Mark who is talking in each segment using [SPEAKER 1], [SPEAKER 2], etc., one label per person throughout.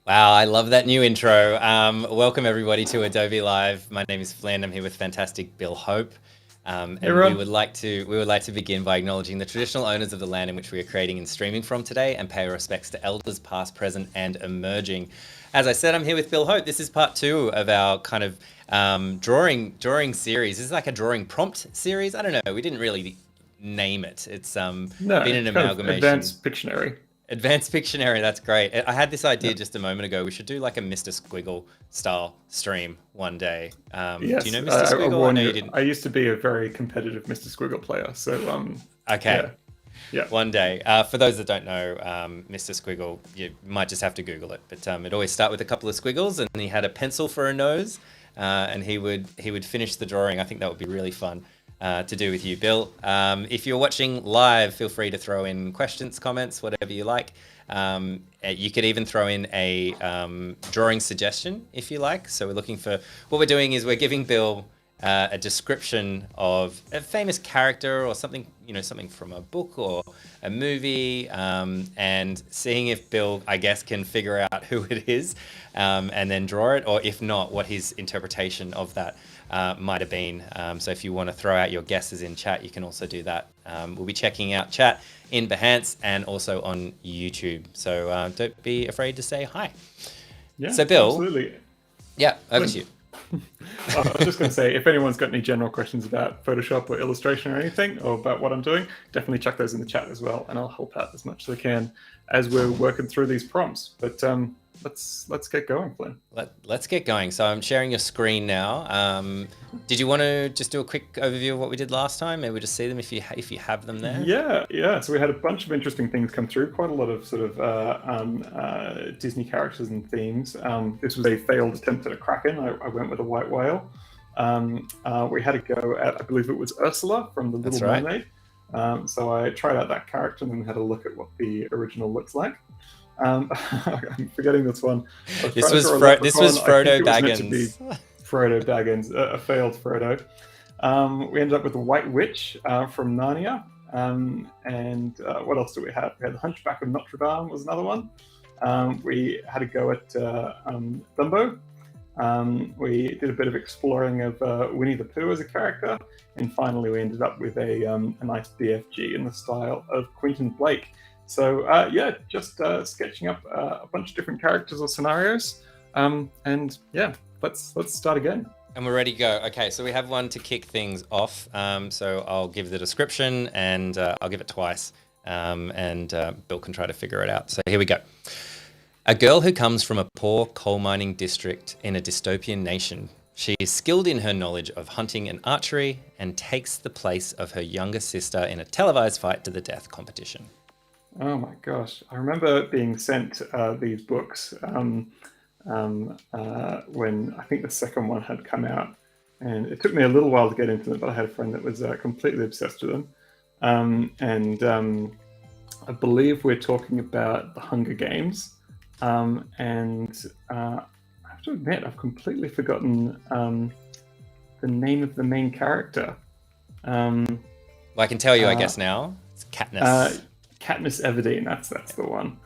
[SPEAKER 1] Wow, I love that new intro. Welcome everybody to Adobe Live. My name is Flynn. I'm here with fantastic Bill Hope,
[SPEAKER 2] Hey,
[SPEAKER 1] and
[SPEAKER 2] Ron.
[SPEAKER 1] we would like to begin by acknowledging the traditional owners of the land in which we are creating and streaming from today, and pay our respects to elders past, present, and emerging. As I said, I'm here with Bill Hope. This is part two of our kind of drawing series. This is like a drawing prompt series. I don't know. We didn't really name it. It's
[SPEAKER 2] No,
[SPEAKER 1] been an
[SPEAKER 2] it's kind of
[SPEAKER 1] amalgamation.
[SPEAKER 2] advanced Pictionary.
[SPEAKER 1] Advanced Pictionary, that's great. I had this idea just a moment ago. We should do like a Mr. Squiggle style stream one day. Do you
[SPEAKER 2] Yes,
[SPEAKER 1] know Mr.
[SPEAKER 2] I
[SPEAKER 1] Squiggle? I
[SPEAKER 2] warn
[SPEAKER 1] know you
[SPEAKER 2] you.
[SPEAKER 1] didn't.
[SPEAKER 2] I used to be a very competitive Mr. Squiggle player, so
[SPEAKER 1] Okay,
[SPEAKER 2] yeah, yeah,
[SPEAKER 1] one day. For those that don't know, Mr. Squiggle, you might just have to Google it. But it always start with a couple of squiggles, and he had a pencil for a nose, and he would finish the drawing. I think that would be really fun. To do with you, Bill. If you're watching live, feel free to throw in questions, comments, whatever you like. You could even throw in a drawing suggestion if you like. So we're looking for what we're doing is we're giving Bill a description of a famous character or something, something from a book or a movie, and seeing if Bill, I guess, can figure out who it is, and then draw it, or if not, what his interpretation of that might have been. So if you want to throw out your guesses in chat, you can also do that. We'll be checking out chat in Behance and also on YouTube. So don't be afraid to say hi.
[SPEAKER 2] yeah,
[SPEAKER 1] So Bill,
[SPEAKER 2] absolutely.
[SPEAKER 1] yeah, over to
[SPEAKER 2] Flynn,
[SPEAKER 1] you.
[SPEAKER 2] I was just going to say, if anyone's got any general questions about Photoshop or illustration or anything, or about what I'm doing, definitely chuck those in the chat as well, and I'll help out as much as I can as we're working through these prompts. But let's get going, Flynn.
[SPEAKER 1] Let's get going. So I'm sharing your screen now. Did you want to just do a quick overview of what we did last time? Maybe we'll just see them if you have them there.
[SPEAKER 2] Yeah, yeah. So we had a bunch of interesting things come through. Quite a lot of sort of Disney characters and themes. This was a failed attempt at a kraken. I went with a white whale. We had a go at, I believe it was Ursula from The
[SPEAKER 1] That's
[SPEAKER 2] Little
[SPEAKER 1] right.
[SPEAKER 2] Mermaid. So I tried out that character and then had a look at what the original looks like. I'm forgetting this one. I was
[SPEAKER 1] This
[SPEAKER 2] trying to
[SPEAKER 1] was
[SPEAKER 2] draw a
[SPEAKER 1] This was
[SPEAKER 2] leprechaun. I think
[SPEAKER 1] Frodo
[SPEAKER 2] it was meant to be
[SPEAKER 1] Baggins.
[SPEAKER 2] Frodo Baggins, a failed Frodo. We ended up with the White Witch from Narnia. And what else do we have? We had the Hunchback of Notre Dame was another one. We had a go at Dumbo. We did a bit of exploring of Winnie the Pooh as a character. And finally, we ended up with a nice BFG in the style of Quentin Blake. So yeah, just sketching up a bunch of different characters or scenarios. And yeah, let's start again.
[SPEAKER 1] And we're ready to go. Okay, so we have one to kick things off. So I'll give the description and I'll give it twice. And Bill can try to figure it out. So here we go. A girl who comes from a poor coal mining district in a dystopian nation. She is skilled in her knowledge of hunting and archery and takes the place of her younger sister in a televised fight to the death competition.
[SPEAKER 2] Oh my gosh. I remember being sent these books when I think the second one had come out. And it took me a little while to get into them, but I had a friend that was completely obsessed with them. I believe we're talking about the Hunger Games. And I have to admit, I've completely forgotten the name of the main character.
[SPEAKER 1] Well, I can tell you, I
[SPEAKER 2] Uh,
[SPEAKER 1] guess now. It's
[SPEAKER 2] uh,
[SPEAKER 1] Katniss.
[SPEAKER 2] Katniss Everdeen, that's the one.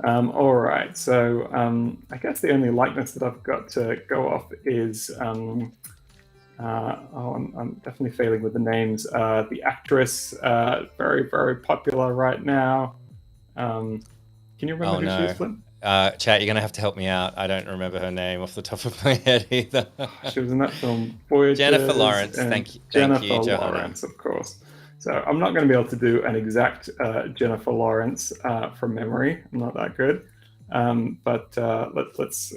[SPEAKER 2] All right, so I guess the only likeness that I've got to go off is I'm definitely failing with the names. The actress, very very popular right now. Can you remember
[SPEAKER 1] Oh
[SPEAKER 2] who she is,
[SPEAKER 1] no.
[SPEAKER 2] Flynn?
[SPEAKER 1] Chat, you're going to have to help me out. I don't remember her name off the top of my head either.
[SPEAKER 2] She was in that film
[SPEAKER 1] Jennifer
[SPEAKER 2] Voyages,
[SPEAKER 1] Lawrence.
[SPEAKER 2] and
[SPEAKER 1] Thank
[SPEAKER 2] Jennifer
[SPEAKER 1] you, Johanna.
[SPEAKER 2] Lawrence, of course. So I'm not going to be able to do an exact Jennifer Lawrence from memory. I'm not that good. But let's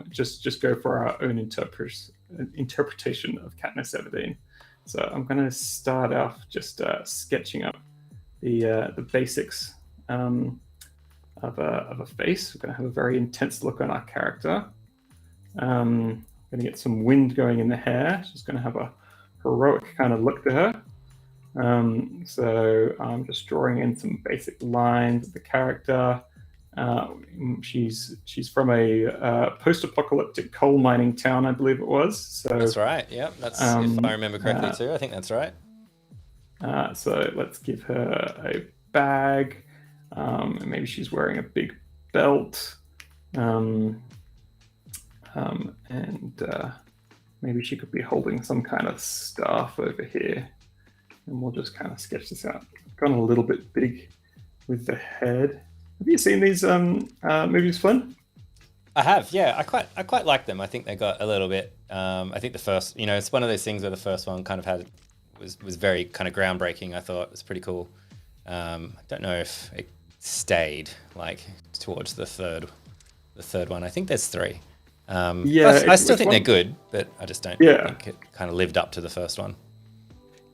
[SPEAKER 2] just go for our own interpretation of Katniss Everdeen. So I'm going to start off just sketching up the basics of a face. We're going to have a very intense look on our character. Going to get some wind going in the hair. She's going to have a heroic kind of look to her. So I'm just drawing in some basic lines of the character. She's from a post-apocalyptic coal mining town, I believe it was. So
[SPEAKER 1] That's right. Yep. That's, if I remember correctly too, I think that's right.
[SPEAKER 2] so let's give her a bag. And maybe she's wearing a big belt. And maybe she could be holding some kind of staff over here. And we'll just kind of sketch this out. Gone a little bit big with the head. Have you seen these movies, Flynn?
[SPEAKER 1] I have, yeah. I quite like them. I think they got a little bit. I think the first, it's one of those things where the first one kind of was very kind of groundbreaking. I thought it was pretty cool. I don't know if it stayed like towards the third one. I think there's three. I still think they're good, but I just don't think it kind of lived up to the first one.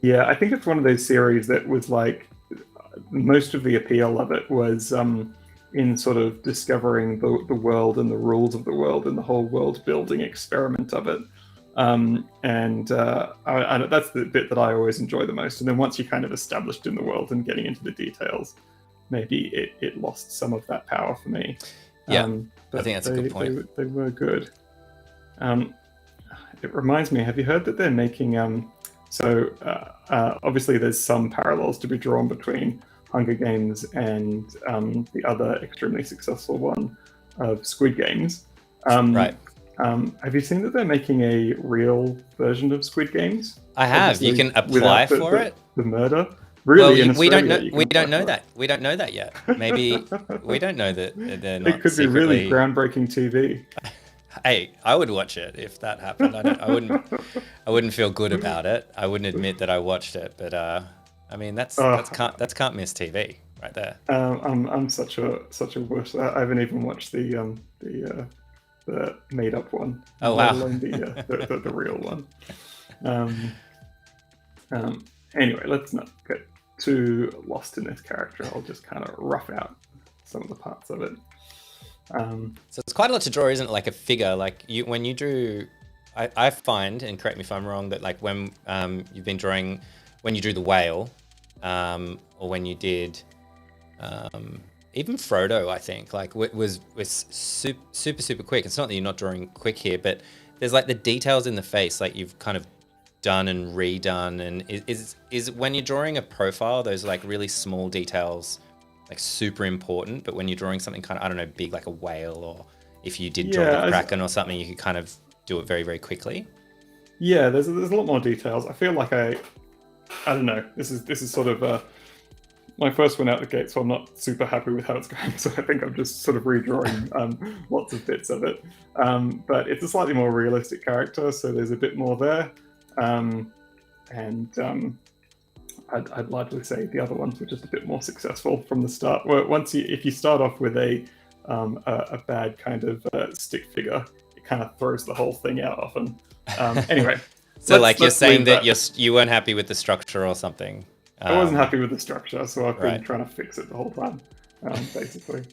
[SPEAKER 2] Yeah, I think it's one of those series that was like, most of the appeal of it was in sort of discovering the world and the rules of the world and the whole world building experiment of it. That's the bit that I always enjoy the most. And then once you're kind of established in the world and getting into the details, maybe it lost some of that power for me.
[SPEAKER 1] Yeah, I think that's a good point.
[SPEAKER 2] They were good. It reminds me, have you heard that they're making... obviously there's some parallels to be drawn between Hunger Games and the other extremely successful one of Squid Games.
[SPEAKER 1] Right.
[SPEAKER 2] Have you seen that they're making a real version of Squid Games?
[SPEAKER 1] I have.
[SPEAKER 2] Obviously,
[SPEAKER 1] you can apply for it.
[SPEAKER 2] The murder. Really?
[SPEAKER 1] Well, we don't know. We don't know that. We don't know that yet. Maybe we don't know that they're not.
[SPEAKER 2] It could be really groundbreaking TV.
[SPEAKER 1] Hey, I would watch it if that happened. I wouldn't feel good about it. I wouldn't admit that I watched it, but I mean that's can't miss TV right there.
[SPEAKER 2] I'm such a wuss. I haven't even watched the made up one.
[SPEAKER 1] Oh wow.
[SPEAKER 2] Let alone the real one. Anyway, let's not get too lost in this character. I'll just kind of rough out some of the parts of it.
[SPEAKER 1] So it's quite a lot to draw, isn't it? Like a figure, like when you drew, I find, and correct me if I'm wrong, that like when you've been drawing, when you drew the whale, or when you did, even Frodo, I think, like was super quick. It's not that you're not drawing quick here, but there's like the details in the face, like you've kind of done and redone, and is when you're drawing a profile, those like really small details like super important, but when you're drawing something kind of, I don't know, big like a whale, or if you did draw the Kraken or something, you could kind of do it very, very quickly.
[SPEAKER 2] Yeah, there's a lot more details. I feel like I don't know. This is sort of my first one out the gate, so I'm not super happy with how it's going. So I think I'm just sort of redrawing lots of bits of it. But it's a slightly more realistic character, so there's a bit more there. I'd largely say the other ones were just a bit more successful from the start. If you start off with a bad kind of stick figure, it kind of throws the whole thing out often. Anyway,
[SPEAKER 1] so you're saying that you weren't happy with the structure or something.
[SPEAKER 2] I wasn't happy with the structure, so I've been trying to fix it the whole time, basically.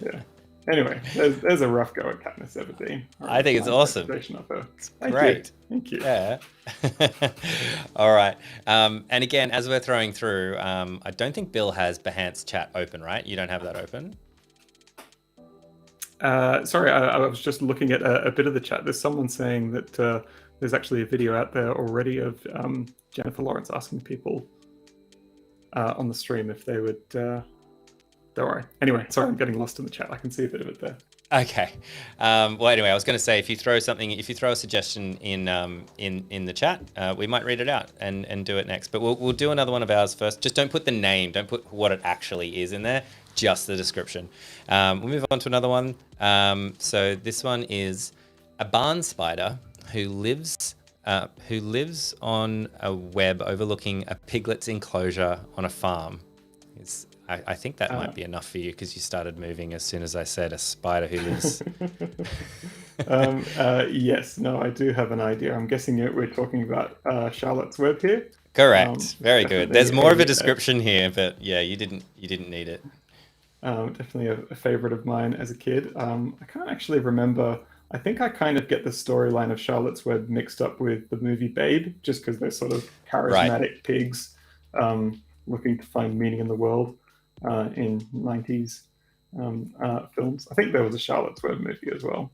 [SPEAKER 2] Yeah. Anyway, there's a rough go at Katniss Everdeen.
[SPEAKER 1] I think it's awesome.
[SPEAKER 2] Of her.
[SPEAKER 1] Great.
[SPEAKER 2] Thank you.
[SPEAKER 1] Yeah. All right. And again, as we're throwing through, I don't think Bill has Behance chat open, right? You don't have that open?
[SPEAKER 2] Sorry, I was just looking at a bit of the chat. There's someone saying that there's actually a video out there already of Jennifer Lawrence asking people on the stream if they would... Don't worry. Anyway, sorry, I'm getting lost in the chat. I can see a bit of it there.
[SPEAKER 1] Okay. Well, anyway, I was going to say if you throw a suggestion in the chat, we might read it out and do it next. But we'll do another one of ours first. Just don't put the name. Don't put what it actually is in there. Just the description. We'll move on to another one. So this one is a barn spider who lives on a web overlooking a piglet's enclosure on a farm. I think that might be enough for you because you started moving as soon as I said a spider who lives.
[SPEAKER 2] Yes, no, I do have an idea. I'm guessing we're talking about Charlotte's Web here.
[SPEAKER 1] Correct. Very good. There's more of a description here, but yeah, you didn't need it.
[SPEAKER 2] Definitely a favorite of mine as a kid. I can't actually remember. I think I kind of get the storyline of Charlotte's Web mixed up with the movie Babe, just because they're sort of charismatic pigs looking to find meaning in the world. In 90s films. I think there was a Charlotte's Web movie as well.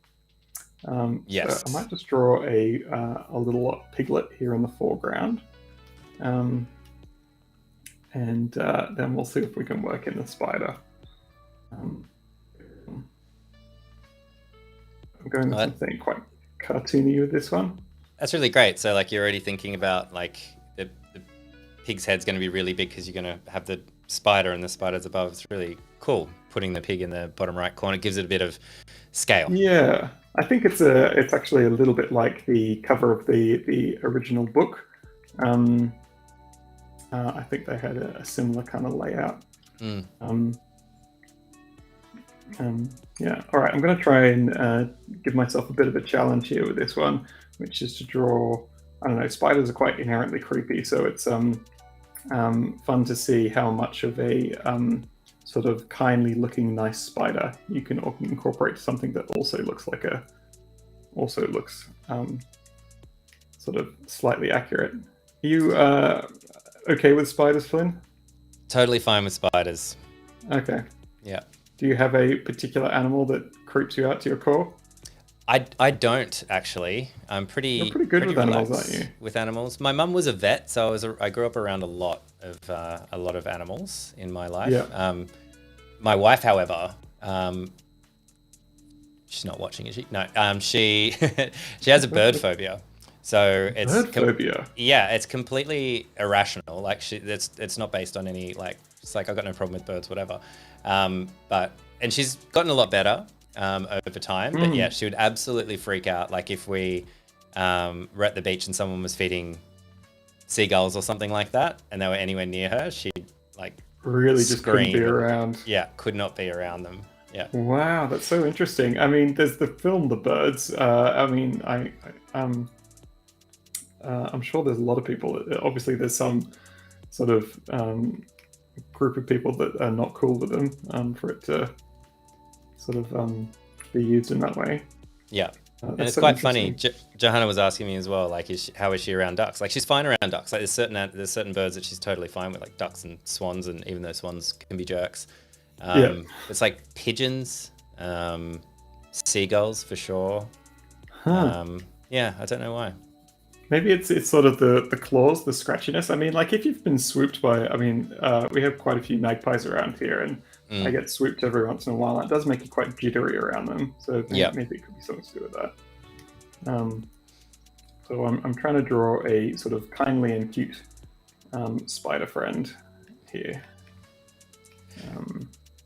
[SPEAKER 1] Yes.
[SPEAKER 2] So I might just draw a little piglet here in the foreground. And then we'll see if we can work in the spider. going with something quite cartoony with this one.
[SPEAKER 1] That's really great. So like you're already thinking about like the pig's head's going to be really big because you're going to have the spider and the spider's above. It's really cool putting the pig in the bottom right corner. It gives it a bit of scale.
[SPEAKER 2] Yeah, I think it's actually a little bit like the cover of the original book. I think they had a similar kind of layout. Yeah, all right, I'm going to try and give myself a bit of a challenge here with this one, which is to draw, I don't know, spiders are quite inherently creepy, so it's fun to see how much of a sort of kindly looking nice spider you can incorporate something that also looks sort of slightly accurate. Are you okay with spiders, Flynn?
[SPEAKER 1] Totally fine with spiders.
[SPEAKER 2] Okay.
[SPEAKER 1] Yeah.
[SPEAKER 2] Do you have a particular animal that creeps you out to your core?
[SPEAKER 1] I don't actually. I'm
[SPEAKER 2] You're pretty good with animals, aren't you?
[SPEAKER 1] With animals, my mum was a vet, so I grew up around a lot of animals in my life.
[SPEAKER 2] Yeah.
[SPEAKER 1] My wife, however, she's not watching, is she? No. She she has a bird phobia. So it's
[SPEAKER 2] bird phobia.
[SPEAKER 1] Yeah, it's completely irrational. Like it's not based on any like. It's like I've got no problem with birds, whatever. And she's gotten a lot better over time. But yeah, she would absolutely freak out. Like if we were at the beach and someone was feeding seagulls or something like that, and they were anywhere near her, she'd like
[SPEAKER 2] really just couldn't be around.
[SPEAKER 1] Yeah, could not be around them. Yeah.
[SPEAKER 2] Wow, that's so interesting. I mean, there's the film The Birds. I mean, I'm sure there's a lot of people. Obviously, there's some sort of group of people that are not cool with them for it to sort of be used in that way.
[SPEAKER 1] Yeah. And it's so quite funny. Johanna was asking me as well, like, how is she around ducks? Like, she's fine around ducks. Like, there's certain birds that she's totally fine with, like ducks and swans, and even though swans can be jerks. It's like pigeons, seagulls for sure. Yeah, I don't know why.
[SPEAKER 2] Maybe it's sort of the claws, the scratchiness. I mean, like if you've been swooped by, we have quite a few magpies around here, and I get swooped every once in a while. It does make you quite jittery around them. So maybe it could be something to do with that. So I'm trying to draw a sort of kindly and cute spider friend here.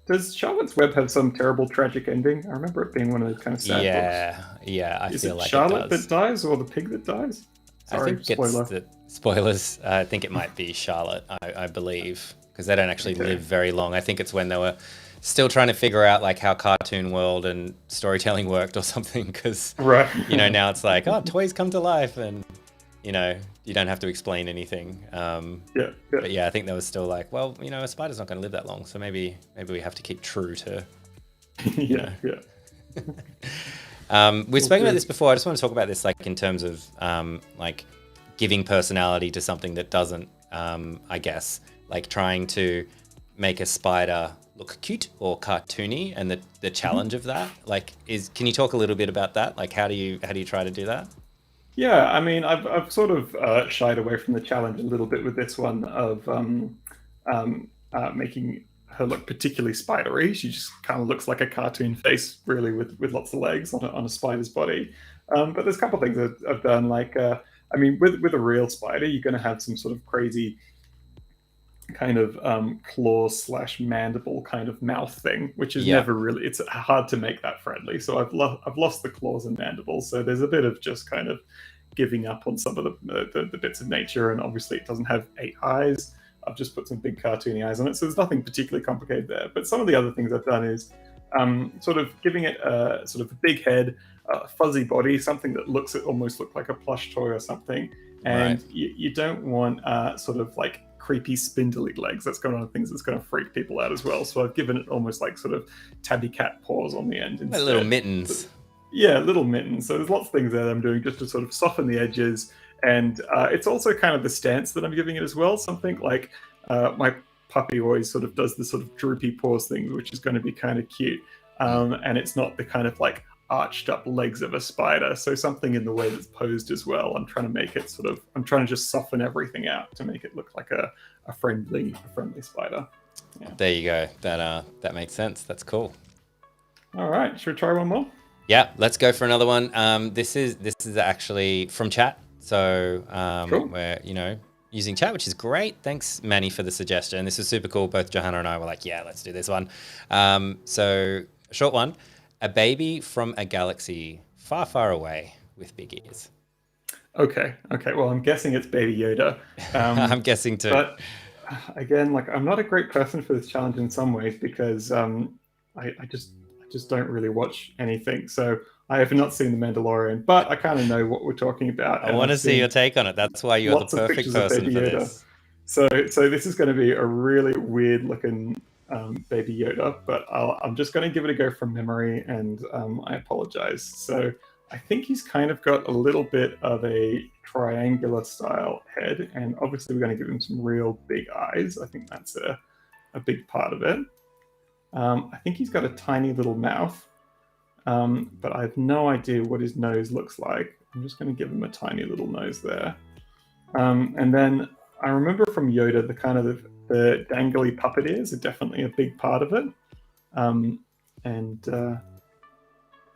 [SPEAKER 2] Does Charlotte's Web have some terrible tragic ending? I remember it being one of those kind of sad books.
[SPEAKER 1] Yeah, I feel like
[SPEAKER 2] Charlotte
[SPEAKER 1] it does.
[SPEAKER 2] that dies or the pig that dies? Sorry,
[SPEAKER 1] I think spoilers. I think it might be Charlotte, I believe, because they don't actually live very long. I think it's when they were still trying to figure out like how cartoon world and storytelling worked or something, because now it's like, oh, toys come to life and you don't have to explain anything. But yeah, I think there was still like, well, a spider's not going to live that long, so maybe we have to keep true to We've spoken about this before. I just want to talk about this like in terms of like giving personality to something that doesn't, I guess, like trying to make a spider look cute or cartoony, and the challenge of that. Like, can you talk a little bit about that? Like, how do you try to do that?
[SPEAKER 2] Yeah, I mean, I've sort of shied away from the challenge a little bit with this one of making her look particularly spidery. She just kind of looks like a cartoon face, really, with lots of legs on a spider's body. But there's a couple of things that I've done. Like, with a real spider, you're going to have some sort of crazy kind of claw/mandible kind of mouth thing, which is never really. It's hard to make that friendly. So I've lost the claws and mandibles. So there's a bit of just kind of giving up on some of the bits of nature, and obviously it doesn't have 8 eyes. I've just put some big cartoony eyes on it, so there's nothing particularly complicated there. But some of the other things I've done is sort of giving it a sort of a big head, a fuzzy body, something that almost look like a plush toy or something. And you don't want sort of like creepy spindly legs. That's one of the things that's going to freak people out as well. So I've given it almost like sort of tabby cat paws on the end.
[SPEAKER 1] Like little mittens.
[SPEAKER 2] Yeah, little mittens. So there's lots of things that I'm doing just to sort of soften the edges. And it's also kind of the stance that I'm giving it as well. Something like my puppy always sort of does the sort of droopy paws thing, which is going to be kind of cute. And it's not the kind of like arched up legs of a spider. So something in the way that's posed as well. I'm trying to make it I'm trying to just soften everything out to make it look like a friendly spider. Yeah.
[SPEAKER 1] There you go. That makes sense. That's cool.
[SPEAKER 2] All right. Should we try one more?
[SPEAKER 1] Yeah, let's go for another one. This is actually from chat, so
[SPEAKER 2] Cool.
[SPEAKER 1] we're using chat, which is great. Thanks, Manny, for the suggestion. This is super cool. Both Johanna and I were like, yeah, let's do this one. So short one: a baby from a galaxy far, far away with big ears.
[SPEAKER 2] Okay. Well, I'm guessing it's Baby Yoda.
[SPEAKER 1] I'm guessing too.
[SPEAKER 2] But again, like I'm not a great person for this challenge in some ways because I just don't really watch anything. So I have not seen The Mandalorian, but I kind of know what we're talking about.
[SPEAKER 1] I want to see your take on it. That's why you're the perfect person for this.
[SPEAKER 2] So this is going to be a really weird looking Baby Yoda, but I'm just going to give it a go from memory, and I apologize. So I think he's kind of got a little bit of a triangular style head, and obviously we're going to give him some real big eyes. I think that's a big part of it. I think he's got a tiny little mouth, but I have no idea what his nose looks like. I'm just going to give him a tiny little nose there. And then I remember from Yoda, the kind of the dangly puppet ears are definitely a big part of it.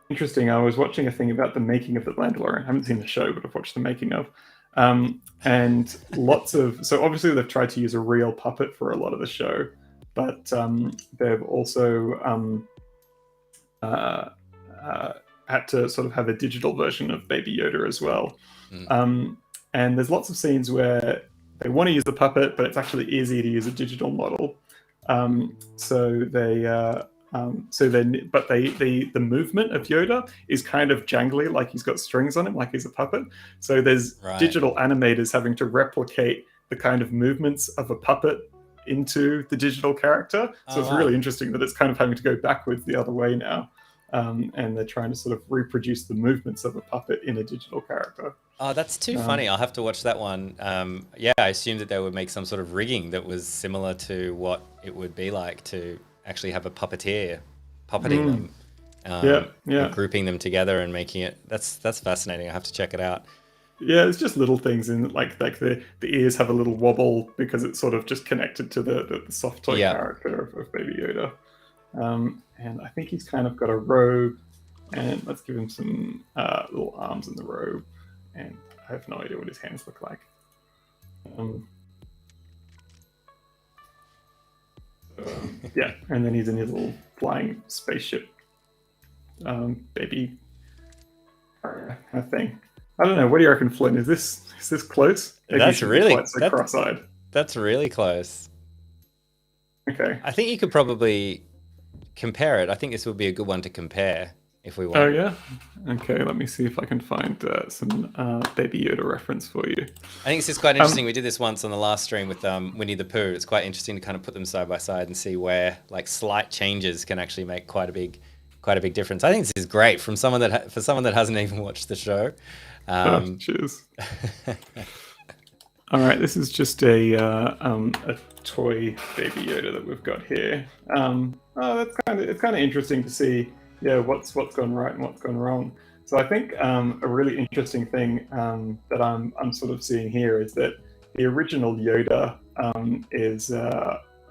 [SPEAKER 2] Interesting, I was watching a thing about the making of The Mandalorian. I haven't seen the show, but I've watched the making of. And so obviously they've tried to use a real puppet for a lot of the show, but they've also had to sort of have a digital version of Baby Yoda as well. And there's lots of scenes where they want to use the puppet, but it's actually easier to use a digital model. The movement of Yoda is kind of jangly, like he's got strings on him, like he's a puppet. So there's digital animators having to replicate the kind of movements of a puppet into the digital character. So it's really interesting that it's kind of having to go backwards the other way now. And they're trying to sort of reproduce the movements of a puppet in a digital character.
[SPEAKER 1] Oh, that's too funny. I'll have to watch that one. I assumed that they would make some sort of rigging that was similar to what it would be like to actually have a puppeteer puppeting them, grouping them together and making it. That's fascinating. I have to check it out.
[SPEAKER 2] Yeah, it's just little things in like the ears have a little wobble because it's sort of just connected to the soft toy character of Baby Yoda. And I think he's kind of got a robe, and let's give him some little arms in the robe. And I have no idea what his hands look like. And then he's in his little flying spaceship baby kind of thing. I don't know. What do you reckon, Flynn? Is this close? Maybe
[SPEAKER 1] that's really
[SPEAKER 2] cross-eyed.
[SPEAKER 1] That's really close.
[SPEAKER 2] Okay.
[SPEAKER 1] I think you could probably compare it. I think this would be a good one to compare if we want.
[SPEAKER 2] Oh yeah. Okay. Let me see if I can find some Baby Yoda reference for you.
[SPEAKER 1] I think this is quite interesting. We did this once on the last stream with Winnie the Pooh. It's quite interesting to kind of put them side by side and see where like slight changes can actually make quite a big difference. I think this is great for someone that hasn't even watched the show.
[SPEAKER 2] Cheers. All right, this is just a toy Baby Yoda that we've got here. It's kind of interesting to see, what's gone right and what's gone wrong. So I think a really interesting thing that I'm sort of seeing here is that the original Yoda is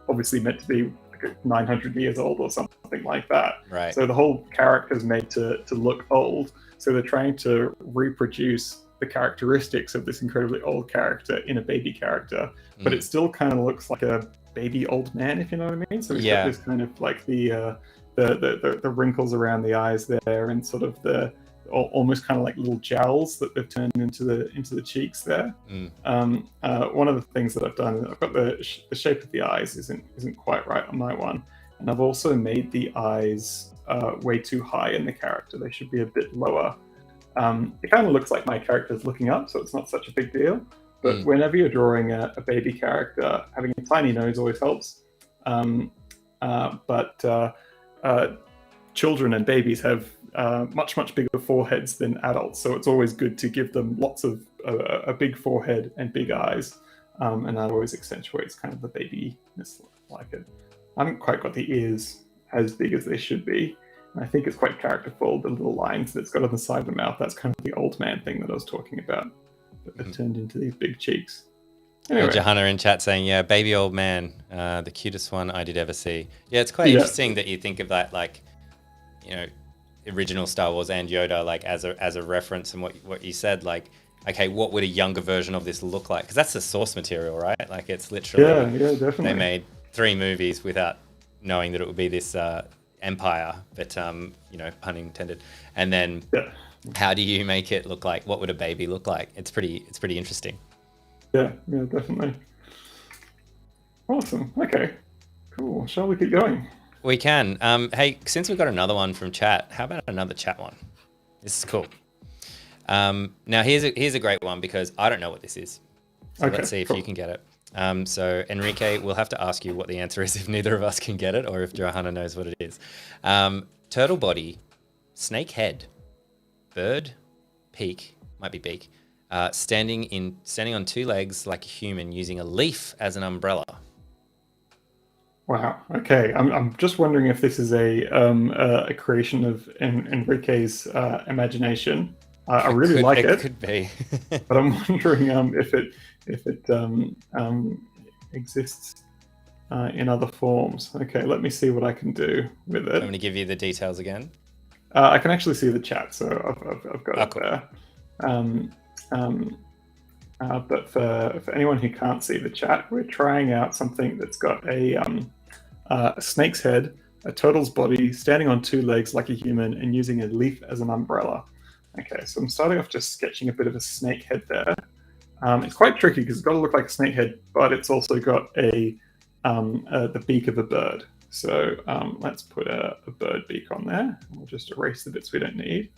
[SPEAKER 2] obviously meant to be like 900 years old or something like that.
[SPEAKER 1] Right.
[SPEAKER 2] So the whole character is made to look old. So they're trying to reproduce the characteristics of this incredibly old character in a baby character, but it still kind of looks like a baby old man, if you know what I mean. So he's got this kind of like the wrinkles around the eyes there, and sort of the almost kind of like little jowls that they've turned into the cheeks there. One of the things that I've done, I've got the shape of the eyes isn't quite right on my one, and I've also made the eyes way too high in the character. They should be a bit lower. It kind of looks like my character's looking up, so it's not such a big deal. But whenever you're drawing a baby character, having a tiny nose always helps. But children and babies have much bigger foreheads than adults, so it's always good to give them lots of a big forehead and big eyes, and that always accentuates kind of the babyness like it. I haven't quite got the ears as big as they should be. And I think it's quite characterful, the little lines that it's got on the side of the mouth. That's kind of the old man thing that I was talking about, that they've turned into these big cheeks. Anyway.
[SPEAKER 1] Johanna in chat saying, yeah, baby old man, the cutest one I did ever see. Yeah, it's quite interesting that you think of that, like, original Star Wars and Yoda, like as a reference, and what you said, like, okay, what would a younger version of this look like? Because that's the source material, right? Like, it's literally
[SPEAKER 2] definitely.
[SPEAKER 1] They made 3 movies without knowing that it would be this empire, but you know, pun intended. And then how do you make it look like? What would a baby look like? It's pretty interesting.
[SPEAKER 2] Yeah, definitely. Awesome. Okay, cool. Shall we keep going?
[SPEAKER 1] We can. Hey, since we've got another one from chat, how about another chat one? This is cool. Now here's a great one because I don't know what this is. So let's see if you can get it. So Enrique, we'll have to ask you what the answer is if neither of us can get it, or if Johanna knows what it is. Turtle body, snake head, bird, peak, might be beak, standing on 2 legs like a human, using a leaf as an umbrella.
[SPEAKER 2] Wow. Okay. I'm just wondering if this is a creation of Enrique's imagination. I really like it.
[SPEAKER 1] It could be.
[SPEAKER 2] But I'm wondering if it exists in other forms. Okay, let me see what I can do with it.
[SPEAKER 1] I'm going to give you the details again.
[SPEAKER 2] I can actually see the chat, so I've got it
[SPEAKER 1] cool.
[SPEAKER 2] there. But for anyone who can't see the chat, we're trying out something that's got a snake's head, a turtle's body, standing on 2 legs like a human, and using a leaf as an umbrella. Okay, so I'm starting off just sketching a bit of a snake head there. It's quite tricky because it's got to look like a snake head, but it's also got the beak of a bird. So let's put a bird beak on there. We'll just erase the bits we don't need.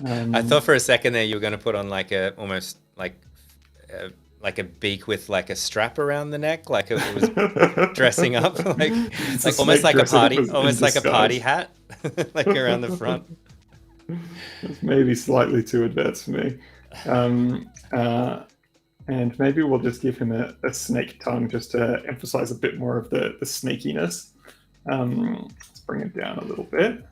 [SPEAKER 1] I thought for a second there you were going to put on like almost like a beak with like a strap around the neck, like it was dressing up, like almost like a party hat, like around the front.
[SPEAKER 2] It's maybe slightly too advanced for me. And maybe we'll just give him a snake tongue just to emphasize a bit more of the snakiness. Let's bring it down a little bit.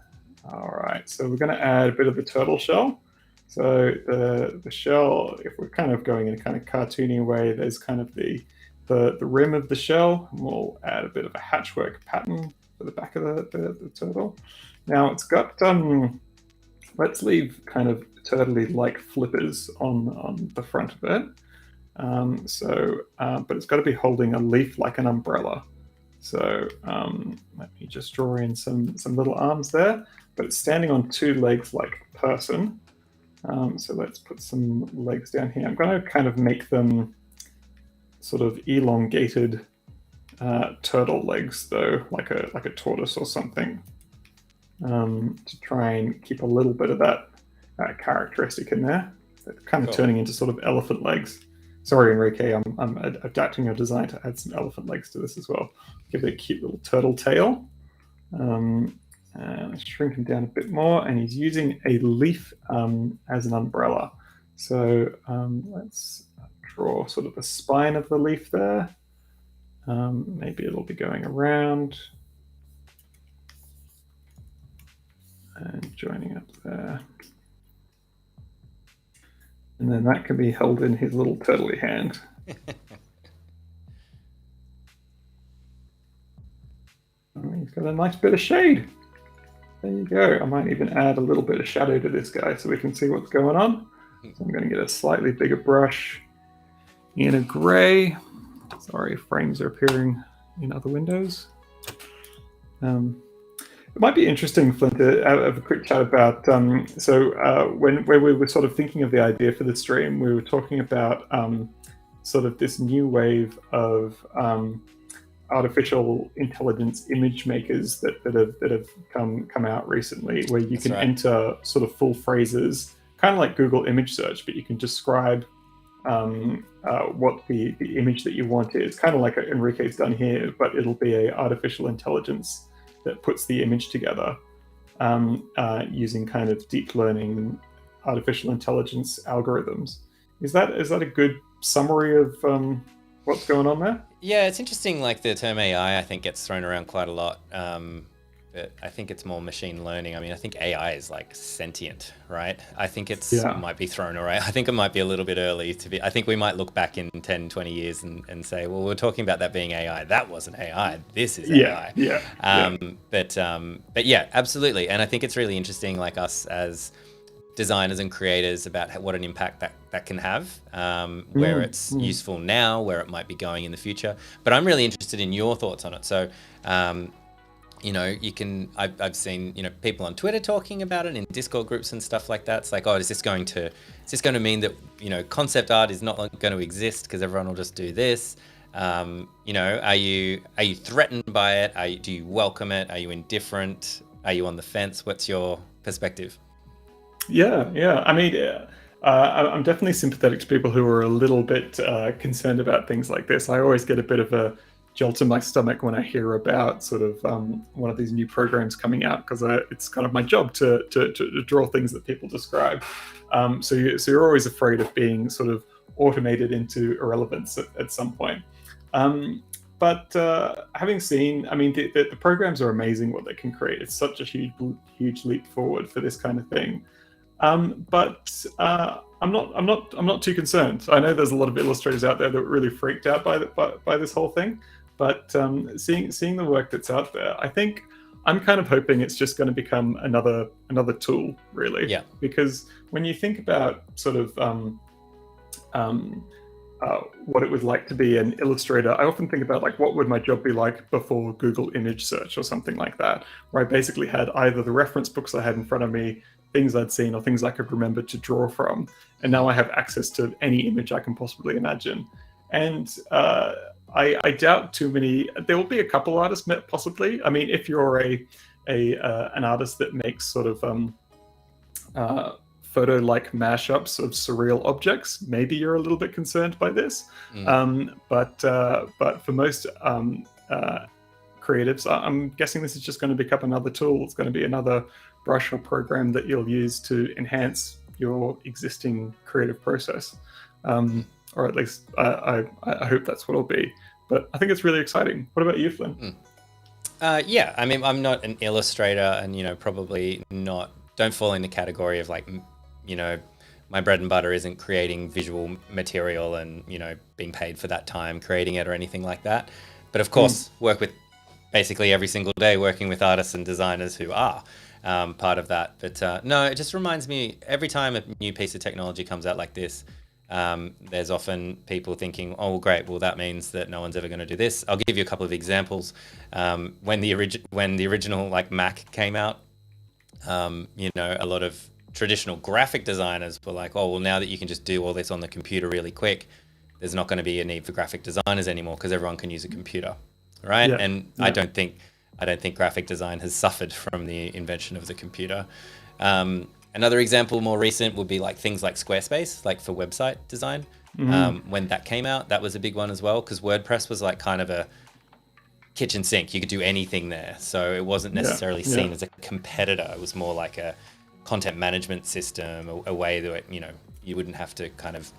[SPEAKER 2] All right, so we're going to add a bit of the turtle shell. So the shell, if we're kind of going in a kind of cartoony way, there's kind of the rim of the shell. And we'll add a bit of a hatchwork pattern for the back of the turtle. Now it's got let's leave kind of turtley-like flippers on the front of it. But it's got to be holding a leaf like an umbrella. So let me just draw in some little arms there. But it's standing on 2 legs like a person. So let's put some legs down here. I'm going to kind of make them sort of elongated turtle legs, though, like a tortoise or something, to try and keep a little bit of that characteristic in there. So kind of turning into sort of elephant legs. Sorry, Enrique, I'm adapting your design to add some elephant legs to this as well. Give it a cute little turtle tail. Let's shrink him down a bit more, and he's using a leaf as an umbrella. So let's draw sort of the spine of the leaf there. Maybe it'll be going around and joining up there. And then that can be held in his little turtley hand. He's got a nice bit of shade. There you go. I might even add a little bit of shadow to this guy so we can see what's going on. So I'm going to get a slightly bigger brush in a gray. Sorry, frames are appearing in other windows. It might be interesting, Flint, to have a quick chat about. When we were sort of thinking of the idea for the stream, we were talking about sort of this new wave of artificial intelligence image makers that have come out recently, where you can enter sort of full phrases, kind of like Google image search, but you can describe what the image that you want is, kind of like Enrique's done here, but it'll be a artificial intelligence that puts the image together using kind of deep learning artificial intelligence algorithms. Is that a good summary of what's going on there?
[SPEAKER 1] Yeah, it's interesting. Like the term AI, I think gets thrown around quite a lot. but I think it's more machine learning. I mean, I think AI is like sentient, right? I think it might be thrown away. I think it might be a little bit early to be. I think we might look back in 10, 20 years and say, well, we're talking about that being AI. That wasn't AI. This is AI. But yeah, absolutely. And I think it's really interesting, like us as designers and creators, about what an impact that can have, where it's useful now, where it might be going in the future. But I'm really interested in your thoughts on it. So, you know, I've seen, you know, people on Twitter talking about it in Discord groups and stuff like that. It's like, oh, is this going to mean that, you know, concept art is not going to exist because everyone will just do this? You know, are you threatened by it? Do you welcome it? Are you indifferent? Are you on the fence? What's your perspective?
[SPEAKER 2] Yeah. I mean, I'm definitely sympathetic to people who are a little bit concerned about things like this. I always get a bit of a jolt in my stomach when I hear about sort of one of these new programs coming out, because it's kind of my job to draw things that people describe. So you're always afraid of being sort of automated into irrelevance at some point. But having seen, I mean, the programs are amazing what they can create. It's such a huge leap forward for this kind of thing. But I'm not too concerned. I know there's a lot of illustrators out there that are really freaked out by this whole thing. But seeing the work that's out there, I think I'm kind of hoping it's just going to become another tool, really.
[SPEAKER 1] Yeah.
[SPEAKER 2] Because when you think about sort of what it was like to be an illustrator, I often think about like, what would my job be like before Google image search or something like that, where I basically had either the reference books I had in front of me, things I'd seen, or things I could remember to draw from. And now I have access to any image I can possibly imagine. And I doubt too many. There will be a couple artists, possibly. I mean, if you're an artist that makes sort of photo-like mashups of surreal objects, maybe you're a little bit concerned by this. But for most creatives, I'm guessing this is just going to become another tool. It's going to be another brush or program that you'll use to enhance your existing creative process. Or at least I hope that's what it'll be. But I think it's really exciting. What about you, Flynn?
[SPEAKER 1] Yeah, I mean, I'm not an illustrator, and, you know, probably don't fall in the category of like, you know, my bread and butter isn't creating visual material and, you know, being paid for that time creating it or anything like that. But of course, work with basically every single day, working with artists and designers who are part of that. But no, it just reminds me, every time a new piece of technology comes out like this, there's often people thinking, oh, great, well, that means that no one's ever going to do this. I'll give you a couple of examples. When the original like Mac came out, you know, a lot of traditional graphic designers were like, oh, well, now that you can just do all this on the computer really quick, there's not going to be a need for graphic designers anymore because everyone can use a computer, right? I don't think graphic design has suffered from the invention of the computer. Another example more recent would be like things like Squarespace, like for website design. When that came out, that was a big one as well, because WordPress was like kind of a kitchen sink. You could do anything there. So it wasn't necessarily seen as a competitor. It was more like a content management system, a way that, you know, you wouldn't have to kind of,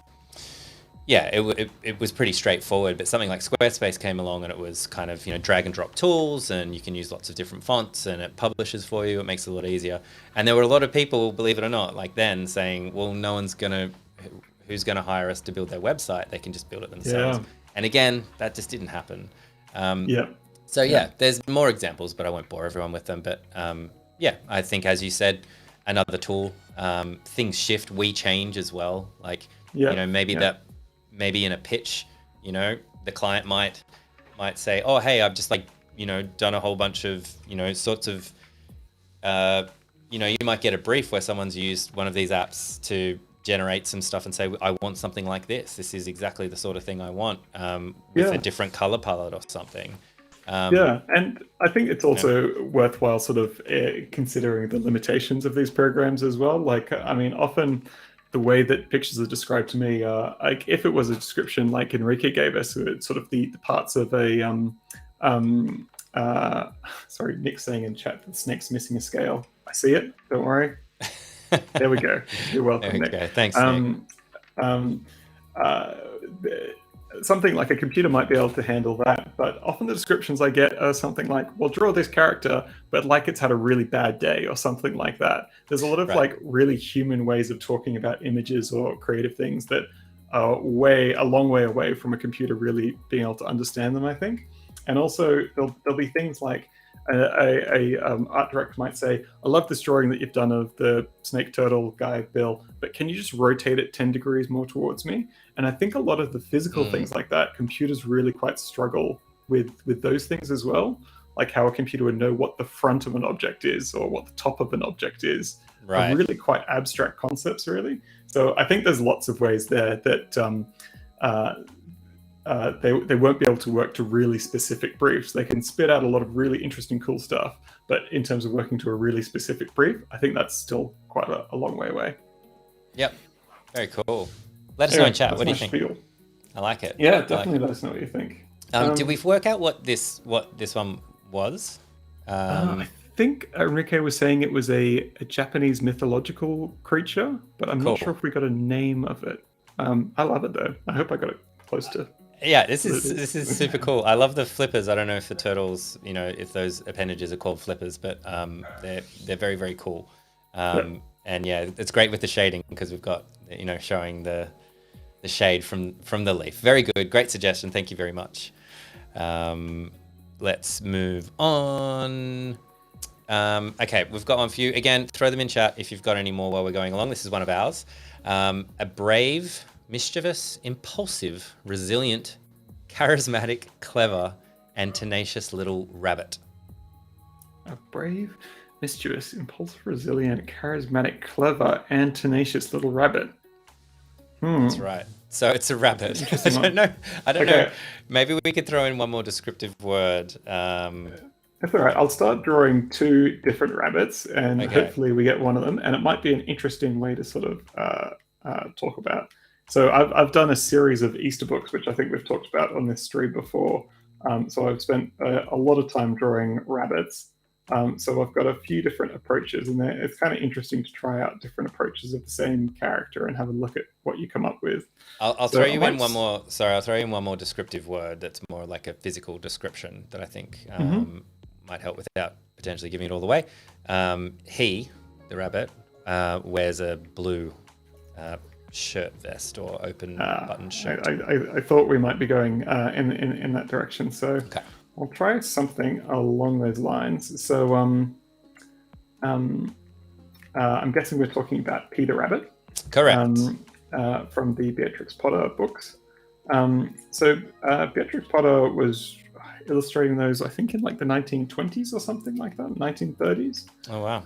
[SPEAKER 1] it was pretty straightforward. But something like Squarespace came along and it was kind of, you know, drag and drop tools, and you can use lots of different fonts, and it publishes for you. It makes it a lot easier. And there were a lot of people, believe it or not, like then saying, well, who's going to hire us to build their website? They can just build it themselves. And again, that just didn't happen. So there's more examples, but I won't bore everyone with them. But I think, as you said, another tool. Things shift, we change as well. Like, you know, maybe in a pitch, you know, the client might say, oh, hey, I've just like, you know, done a whole bunch of, you know, sorts of, you know, you might get a brief where someone's used one of these apps to generate some stuff and say, I want something like this. This is exactly the sort of thing I want, with a different color palette or something.
[SPEAKER 2] And I think it's also worthwhile sort of considering the limitations of these programs as well. Like, I mean, often the way that pictures are described to me, like if it was a description like Enrique gave us, it's sort of the parts of a, sorry, Nick's saying in chat that Snake's missing a scale. I see it, don't worry. There we go. You're welcome, Nick.
[SPEAKER 1] Thanks, Nick.
[SPEAKER 2] something like a computer might be able to handle that, but often the descriptions I get are something like, well, draw this character, but like it's had a really bad day or something like that. There's a lot of like really human ways of talking about images or creative things that are a long way away from a computer really being able to understand them, I think. And also there'll be things like a art director might say, I love this drawing that you've done of the snake turtle guy, Bill, but can you just rotate it 10 degrees more towards me? And I think a lot of the physical things like that, computers really quite struggle with those things as well. Like how a computer would know what the front of an object is or what the top of an object is. Are really quite abstract concepts, really. So I think there's lots of ways there that they won't be able to work to really specific briefs. They can spit out a lot of really interesting, cool stuff, but in terms of working to a really specific brief, I think that's still quite a long way away.
[SPEAKER 1] Yep, very cool. Let us know in chat. What do you think?
[SPEAKER 2] Spiel.
[SPEAKER 1] I like it.
[SPEAKER 2] Yeah, definitely let us know what you think.
[SPEAKER 1] Did we work out what this one was?
[SPEAKER 2] I think Enrique was saying it was a Japanese mythological creature, but I'm not sure if we got a name of it. I love it though. I hope I got it close to.
[SPEAKER 1] Yeah, this is super cool. I love the flippers. I don't know if the turtles, if those appendages are called flippers, but they're very, very cool. And yeah, it's great with the shading because we've got showing the shade from the leaf. Very good, great suggestion. Thank you very much. Let's move on. Okay, we've got one for you. Again, throw them in chat if you've got any more while we're going along. This is one of ours. A brave, mischievous, impulsive, resilient, charismatic, clever, and tenacious little rabbit.
[SPEAKER 2] A brave, mischievous, impulsive, resilient, charismatic, clever, and tenacious little rabbit.
[SPEAKER 1] That's right. So it's a rabbit. I don't know. Maybe we could throw in one more descriptive word.
[SPEAKER 2] That's all right. I'll start drawing 2 different rabbits, and hopefully we get one of them. And it might be an interesting way to sort of talk about. So I've done a series of Easter books, which I think we've talked about on this stream before. So I've spent a lot of time drawing rabbits. So I've got a few different approaches, and it's kind of interesting to try out different approaches of the same character and have a look at what you come up with.
[SPEAKER 1] I'll throw you in one more. Sorry, I'll throw you in one more descriptive word that's more like a physical description that I think might help without potentially giving it all away. He, the rabbit, wears a blue shirt vest or open button shirt.
[SPEAKER 2] I thought we might be going in that direction. So I'll try something along those lines. So I'm guessing we're talking about Peter Rabbit.
[SPEAKER 1] Correct.
[SPEAKER 2] From the Beatrix Potter books. So Beatrix Potter was illustrating those, I think, in like the 1920s or something like that, 1930s.
[SPEAKER 1] Oh, wow.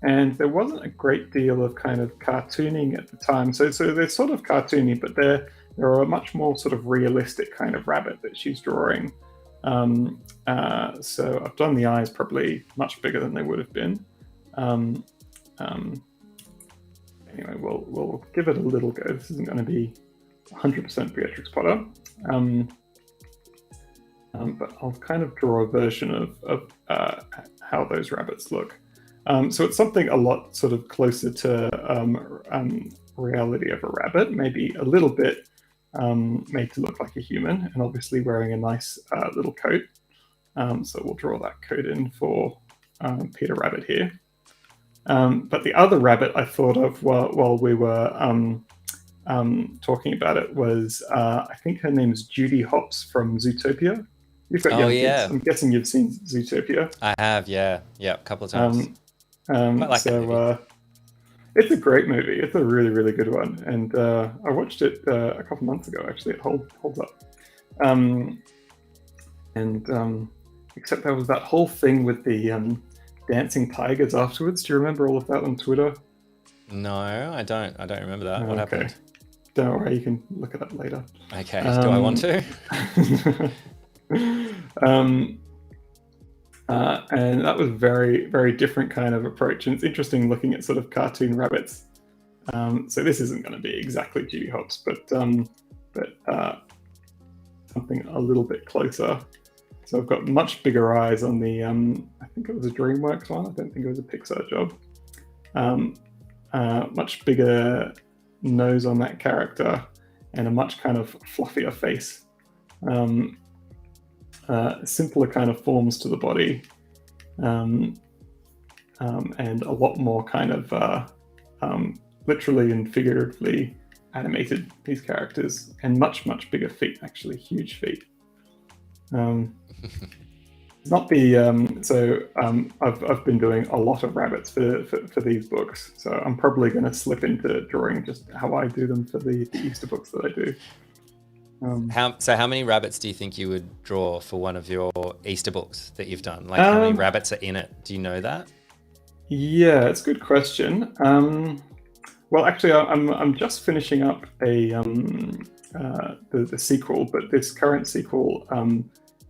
[SPEAKER 2] And there wasn't a great deal of kind of cartooning at the time. So they're sort of cartoony, but they're a much more sort of realistic kind of rabbit that she's drawing. So I've done the eyes probably much bigger than they would have been. Anyway, we'll give it a little go. This isn't going to be 100% Beatrix Potter. But I'll kind of draw a version of how those rabbits look. So it's something a lot sort of closer to reality of a rabbit, maybe a little bit made to look like a human, and obviously wearing a nice little coat. So we'll draw that coat in for Peter Rabbit here. But the other rabbit I thought of while we were talking about it was, I think her name is Judy Hopps from Zootopia. You've got young kids. I'm guessing you've seen Zootopia.
[SPEAKER 1] I have, yeah, a couple of times.
[SPEAKER 2] It's a great movie. It's a really, really good one, and I watched it a couple months ago. Actually, it holds up. Except there was that whole thing with the dancing tigers afterwards. Do you remember all of that on Twitter?
[SPEAKER 1] No, I don't. I don't remember that. What happened?
[SPEAKER 2] Don't worry, you can look it up later.
[SPEAKER 1] Okay. Do I want to?
[SPEAKER 2] And that was very, very different kind of approach. And it's interesting looking at sort of cartoon rabbits. So this isn't going to be exactly Judy Hopps, but something a little bit closer. So I've got much bigger eyes on the, I think it was a DreamWorks one. I don't think it was a Pixar job. Much bigger nose on that character. and a much kind of fluffier face. Simpler kind of forms to the body, and a lot more kind of literally and figuratively animated, these characters, and much bigger feet, actually huge feet. Not the I've been doing a lot of rabbits for these books, so I'm probably going to slip into drawing just how I do them for the Easter books that I do.
[SPEAKER 1] How many rabbits do you think you would draw for one of your Easter books that you've done? Like, how many rabbits are in it? Do you know that?
[SPEAKER 2] Yeah, it's a good question. Well, actually, I'm just finishing up the sequel, but this current sequel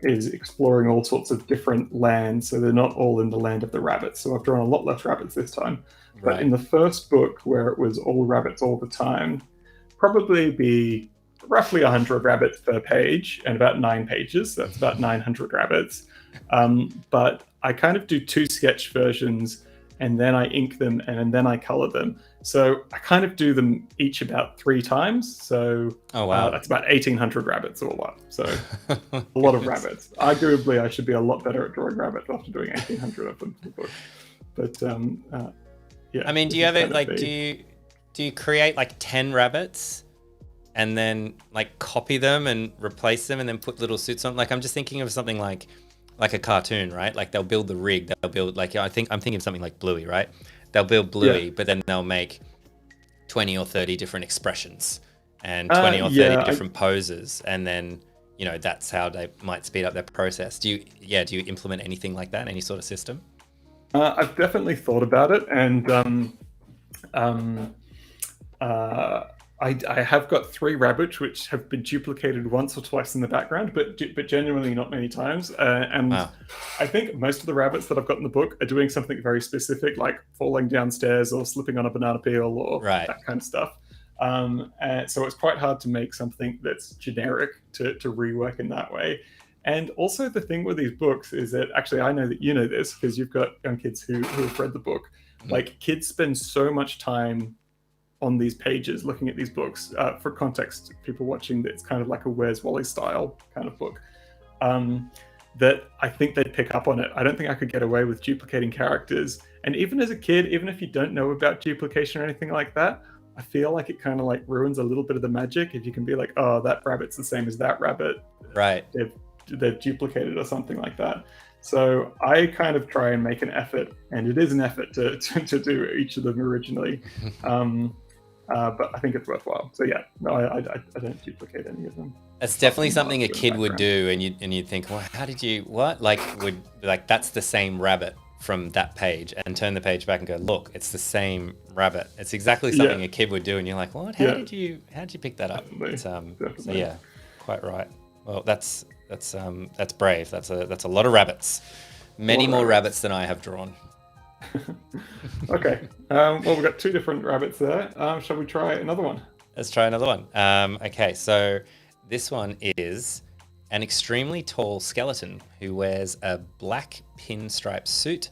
[SPEAKER 2] is exploring all sorts of different lands, so they're not all in the land of the rabbits. So I've drawn a lot less rabbits this time. But in the first book, where it was all rabbits all the time, probably be roughly 100 rabbits per page and about 9 pages. So that's about 900 rabbits. But I kind of do 2 sketch versions, and then I ink them, and then I color them. So I kind of do them each about 3 times. So that's about 1,800 rabbits all up. So a lot of rabbits. Arguably, I should be a lot better at drawing rabbits after doing 1,800 of them for the book. But yeah.
[SPEAKER 1] I mean, do you have it like? Do you create like 10 rabbits, and then like copy them and replace them, and then put little suits on? Like, I'm just thinking of something like a cartoon, right? Like they'll build the rig. They'll build I'm thinking of something like Bluey, right? They'll build Bluey, but then they'll make 20 or 30 different expressions and 20 or 30 different poses, and then that's how they might speed up their process. Do you implement anything like that? Any sort of system?
[SPEAKER 2] I've definitely thought about it, and I have got 3 rabbits which have been duplicated once or twice in the background, but genuinely not many times. And I think most of the rabbits that I've got in the book are doing something very specific, like falling downstairs or slipping on a banana peel or that kind of stuff. So it's quite hard to make something that's generic to rework in that way. And also the thing with these books is that, actually, I know that you know this because you've got young kids who have read the book. Like, kids spend so much time on these pages looking at these books. For context, people watching, it's kind of like a Where's Wally style kind of book, that I think they'd pick up on it. I don't think I could get away with duplicating characters. And even as a kid, even if you don't know about duplication or anything like that, I feel like it kind of like ruins a little bit of the magic if you can be like, oh, that rabbit's the same as that rabbit.
[SPEAKER 1] Right.
[SPEAKER 2] They've duplicated or something like that. So I kind of try and make an effort, and it is an effort to do each of them originally. But I think it's worthwhile. So yeah, no, I don't duplicate any of them.
[SPEAKER 1] It's definitely something a kid would do, and you'd think, well, how did you that's the same rabbit from that page, and turn the page back and go, look, it's the same rabbit. It's exactly something a kid would do, and you're like, what? How did you pick that up?
[SPEAKER 2] Definitely.
[SPEAKER 1] So yeah, quite right. Well, that's brave. That's a lot of rabbits. Many more rabbits than I have drawn.
[SPEAKER 2] Okay. Well, we've got 2 different rabbits there. Shall we try another one?
[SPEAKER 1] Let's try another one. Okay, so this one is an extremely tall skeleton who wears a black pinstripe suit,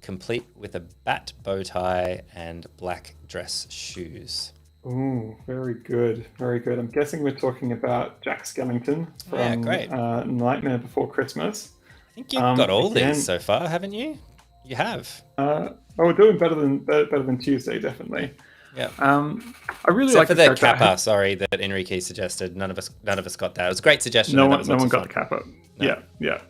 [SPEAKER 1] complete with a bat bow tie and black dress shoes.
[SPEAKER 2] Ooh, very good. Very good. I'm guessing we're talking about Jack Skellington from Nightmare Before Christmas.
[SPEAKER 1] I think you've got all these so far, haven't you? You have.
[SPEAKER 2] We're doing better than Tuesday, definitely.
[SPEAKER 1] Yeah.
[SPEAKER 2] I really
[SPEAKER 1] Except
[SPEAKER 2] like
[SPEAKER 1] for the kappa. Sorry, that Enrique suggested. None of us got that. It was a great suggestion.
[SPEAKER 2] No one got the kappa.
[SPEAKER 1] No.
[SPEAKER 2] Yeah.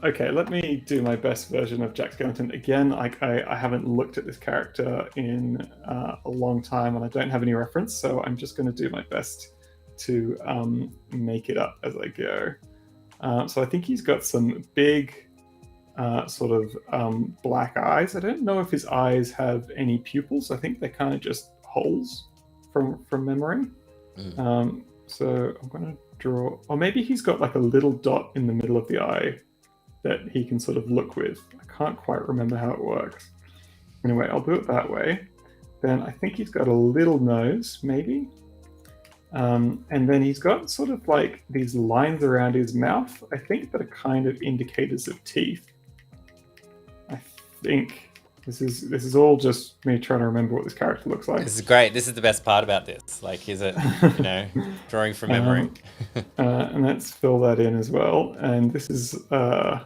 [SPEAKER 2] Okay, let me do my best version of Jack Skellington again. I haven't looked at this character in a long time, and I don't have any reference, so I'm just going to do my best to make it up as I go. So I think he's got some big sort of black eyes. I don't know if his eyes have any pupils. I think they're kind of just holes from memory. So I'm going to draw, or maybe he's got like a little dot in the middle of the eye that he can sort of look with. I can't quite remember how it works. Anyway, I'll do it that way. Then I think he's got a little nose, maybe. And then he's got sort of like these lines around his mouth, I think, that are kind of indicators of teeth. I think This is all just me trying to remember what this character looks like.
[SPEAKER 1] This is great. This is the best part about this. Like, is it, drawing from memory?
[SPEAKER 2] And let's fill that in as well. And this is, I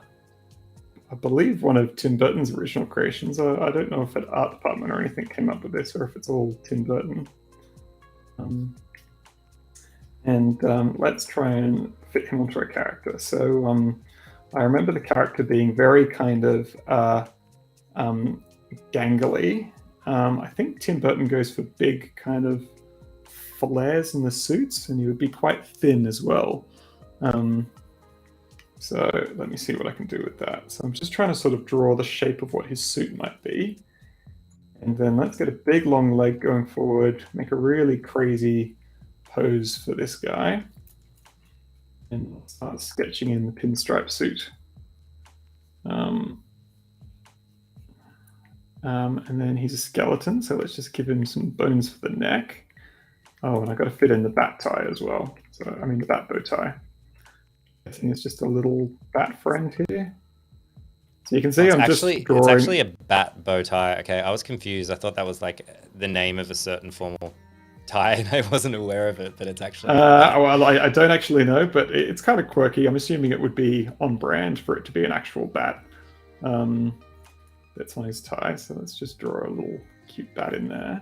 [SPEAKER 2] believe, one of Tim Burton's original creations. I don't know if an art department or anything came up with this, or if it's all Tim Burton. Let's try and fit him onto a character. So I remember the character being very kind of gangly. I think Tim Burton goes for big kind of flares in the suits, and he would be quite thin as well. So let me see what I can do with that. So I'm just trying to sort of draw the shape of what his suit might be. And then let's get a big long leg going forward, make a really crazy pose for this guy. And I'll start sketching in the pinstripe suit. And then he's a skeleton, so let's just give him some bones for the neck. Oh, and I've got to fit in the bat tie as well. So, I mean, the bat bow tie. I think it's just a little bat friend here. So you can see
[SPEAKER 1] It's actually a bat bow tie. Okay, I was confused. I thought that was like the name of a certain formal tie, and I wasn't aware of it, but it's actually...
[SPEAKER 2] well, I don't actually know, but it's kind of quirky. I'm assuming it would be on brand for it to be an actual bat. That's on his tie, so let's just draw a little cute bat in there.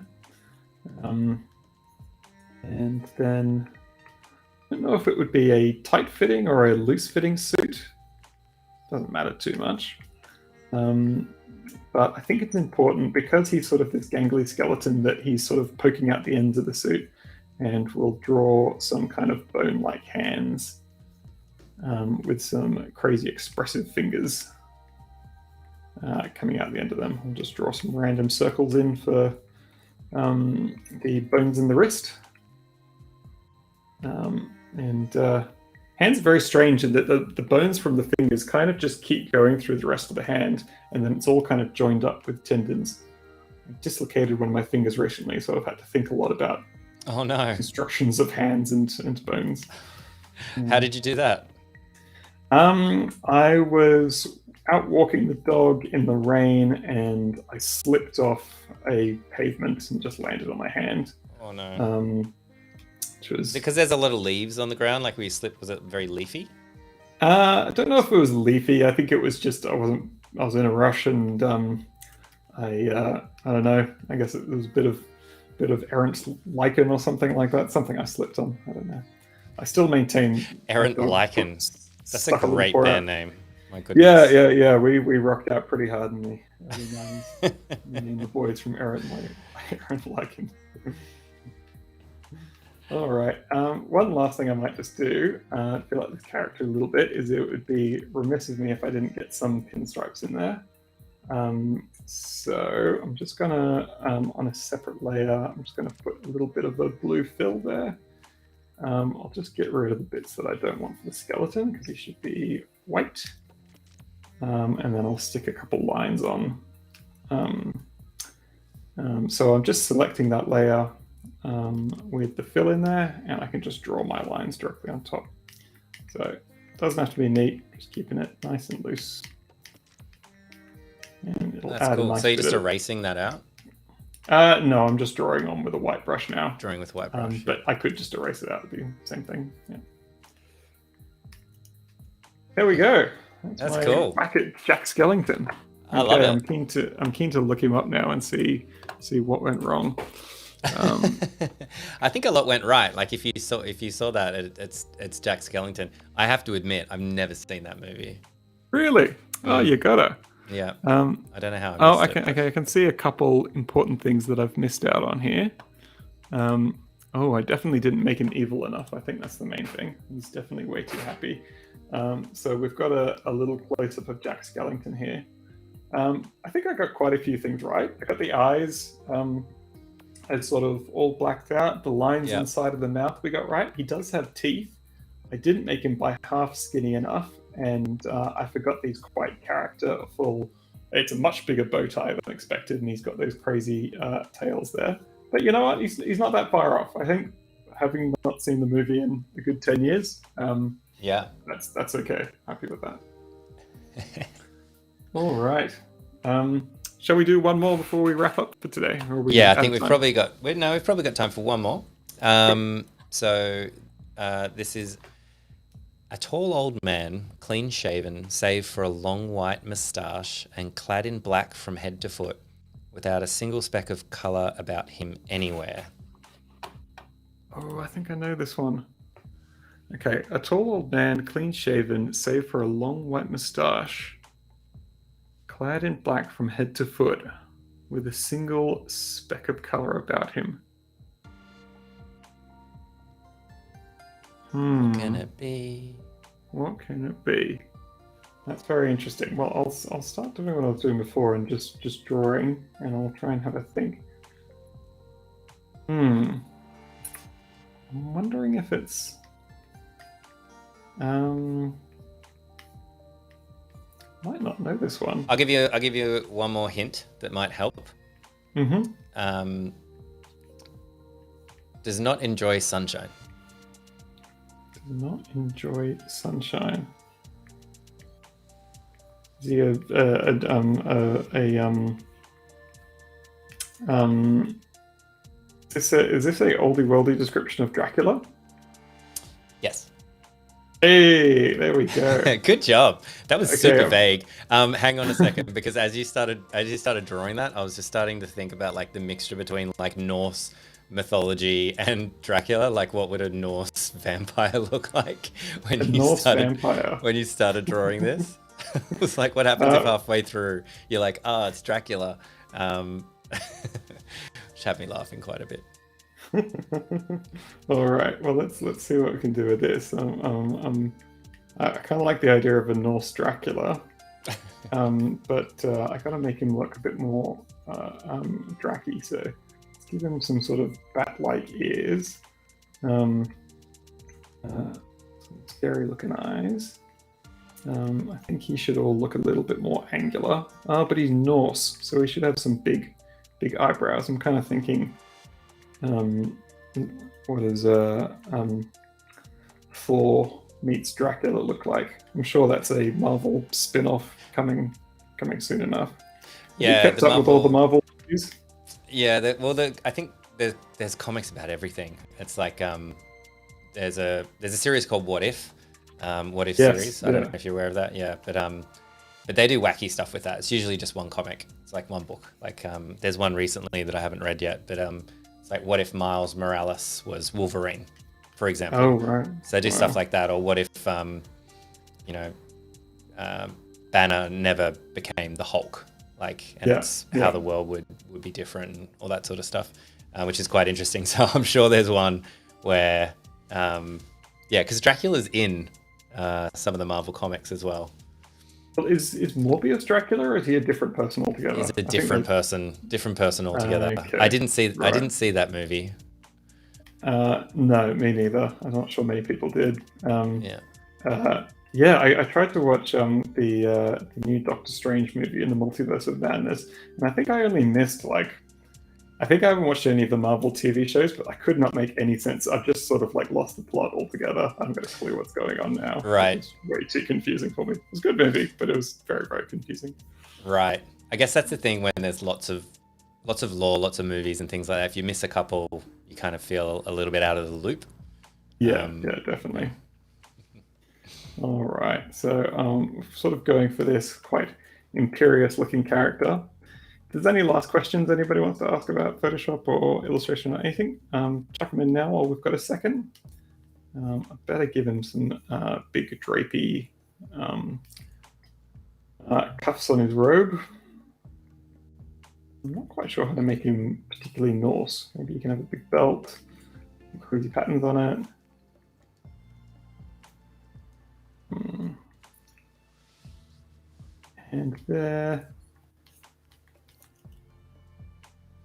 [SPEAKER 2] And then I don't know if it would be a tight-fitting or a loose-fitting suit. Doesn't matter too much. But I think it's important, because he's sort of this gangly skeleton, that he's sort of poking out the ends of the suit, and we'll draw some kind of bone-like hands with some crazy expressive fingers coming out the end of them. I'll just draw some random circles in for the bones in the wrist. Hands are very strange in that the bones from the fingers kind of just keep going through the rest of the hand, and then it's all kind of joined up with tendons. I dislocated one of my fingers recently, so I've had to think a lot about constructions of hands and bones.
[SPEAKER 1] How did you do that?
[SPEAKER 2] I was out walking the dog in the rain, and I slipped off a pavement and just landed on my hand.
[SPEAKER 1] Oh no. Because there's a lot of leaves on the ground, like where you slipped, was it very leafy?
[SPEAKER 2] I don't know if it was leafy. I think it was just I was in a rush, and I don't know. I guess it was a bit of errant lichen or something like that. Something I slipped on. I don't know. I still maintain
[SPEAKER 1] errant lichen. That's a great band name. My goodness.
[SPEAKER 2] Yeah. We rocked out pretty hard in the early 90s. Me the boys from errant lichen. All right. One last thing I might just do, I feel like this character a little bit, is it would be remiss of me if I didn't get some pinstripes in there. So I'm just gonna, on a separate layer, I'm just gonna put a little bit of a blue fill there. I'll just get rid of the bits that I don't want for the skeleton, because he should be white. And then I'll stick a couple lines on. So I'm just selecting that layer with the fill in there, and I can just draw my lines directly on top. So it doesn't have to be neat, just keeping it nice and loose. And it'll
[SPEAKER 1] That's cool. So you're just erasing that out?
[SPEAKER 2] No, I'm just drawing on with a white brush now.
[SPEAKER 1] Drawing with white brush.
[SPEAKER 2] But I could just erase it out, it'd be the same thing. Yeah. There we go.
[SPEAKER 1] That's cool.
[SPEAKER 2] Back at Jack Skellington.
[SPEAKER 1] I love it.
[SPEAKER 2] I'm keen to look him up now and see what went wrong.
[SPEAKER 1] I think a lot went right. Like if you saw that, it's Jack Skellington. I have to admit, I've never seen that movie.
[SPEAKER 2] Really? Oh, you gotta.
[SPEAKER 1] Yeah. I don't know how.
[SPEAKER 2] I can see a couple important things that I've missed out on here. I definitely didn't make him evil enough. I think that's the main thing. He's definitely way too happy. So we've got a little close-up of Jack Skellington here. I think I got quite a few things right. I got the eyes. It's sort of all blacked out. The lines inside of the mouth we got right. He does have teeth. I didn't make him by half skinny enough, and I forgot that he's quite characterful. It's a much bigger bow tie than expected, and he's got those crazy tails there. But you know what? He's not that far off. I think, having not seen the movie in a good 10 years, that's okay. Happy with that. All right. shall we do one more before we wrap up for today? Or are we
[SPEAKER 1] Yeah, I
[SPEAKER 2] out
[SPEAKER 1] think
[SPEAKER 2] of
[SPEAKER 1] we've
[SPEAKER 2] time?
[SPEAKER 1] probably got time for one more. So this is a tall old man, clean shaven, save for a long white moustache, and clad in black from head to foot, without a single speck of colour about him anywhere.
[SPEAKER 2] Oh, I think I know this one. Okay, a tall old man, clean shaven, save for a long white moustache, clad in black from head to foot, with a single speck of color about him.
[SPEAKER 1] What can it be?
[SPEAKER 2] What can it be? That's very interesting. Well, I'll start doing what I was doing before and just drawing, and I'll try and have a think. I'm wondering if it's might not know this one.
[SPEAKER 1] I'll give you one more hint that might help. Does not enjoy sunshine.
[SPEAKER 2] Does not enjoy sunshine. Is he is this a oldie worldy description of Dracula?
[SPEAKER 1] Yes.
[SPEAKER 2] Hey, there we go.
[SPEAKER 1] Good job. That was
[SPEAKER 2] Okay,
[SPEAKER 1] super vague. Hang on a second, because as you started drawing that, I was just starting to think about like the mixture between like Norse mythology and Dracula. Like, what would a Norse vampire look like when you started drawing this? It was like, what happens if halfway through you're like, it's Dracula? Which had me laughing quite a bit.
[SPEAKER 2] All right. Well, let's see what we can do with this. I kind of like the idea of a Norse Dracula, but I got to make him look a bit more Dracky. So let's give him some sort of bat-like ears, some scary-looking eyes. I think he should all look a little bit more angular. But he's Norse, so he should have some big eyebrows. I'm kind of thinking. What does Thor meets Dracula look like? I'm sure that's a Marvel spin-off coming soon enough.
[SPEAKER 1] Yeah,
[SPEAKER 2] kept up with all the Marvel movies.
[SPEAKER 1] Yeah, I think there's comics about everything. It's like there's a series called What If, series. I don't know if you're aware of that. Yeah, but they do wacky stuff with that. It's usually just one comic. It's like one book. Like there's one recently that I haven't read yet, but it's like, what if Miles Morales was Wolverine, for example?
[SPEAKER 2] Oh, right.
[SPEAKER 1] So they do stuff like that. Or what if, Banner never became the Hulk? Like, and that's how the world would be different and all that sort of stuff, which is quite interesting. So I'm sure there's one where, because Dracula's in some of the Marvel comics as well.
[SPEAKER 2] Well, is Morbius Dracula, or is he a different person altogether?
[SPEAKER 1] He's a different person altogether.
[SPEAKER 2] Okay.
[SPEAKER 1] I didn't see that movie.
[SPEAKER 2] No, me neither. I'm not sure many people did. I tried to watch the new Doctor Strange movie in the Multiverse of Madness, and I think I only missed I think I haven't watched any of the Marvel TV shows, but I could not make any sense. I've just sort of lost the plot altogether. I haven't got a clue what's going on now.
[SPEAKER 1] Right.
[SPEAKER 2] It's way too confusing for me. It was a good movie, but it was very, very confusing.
[SPEAKER 1] Right. I guess that's the thing when there's lots of lore, lots of movies and things like that. If you miss a couple, you kind of feel a little bit out of the loop.
[SPEAKER 2] Yeah, definitely. All right. So sort of going for this quite imperious-looking character. If there's any last questions anybody wants to ask about Photoshop or illustration or anything, chuck them in now while we've got a second. I better give him some big drapey cuffs on his robe. I'm not quite sure how to make him particularly Norse. Maybe you can have a big belt, crazy patterns on it. And there.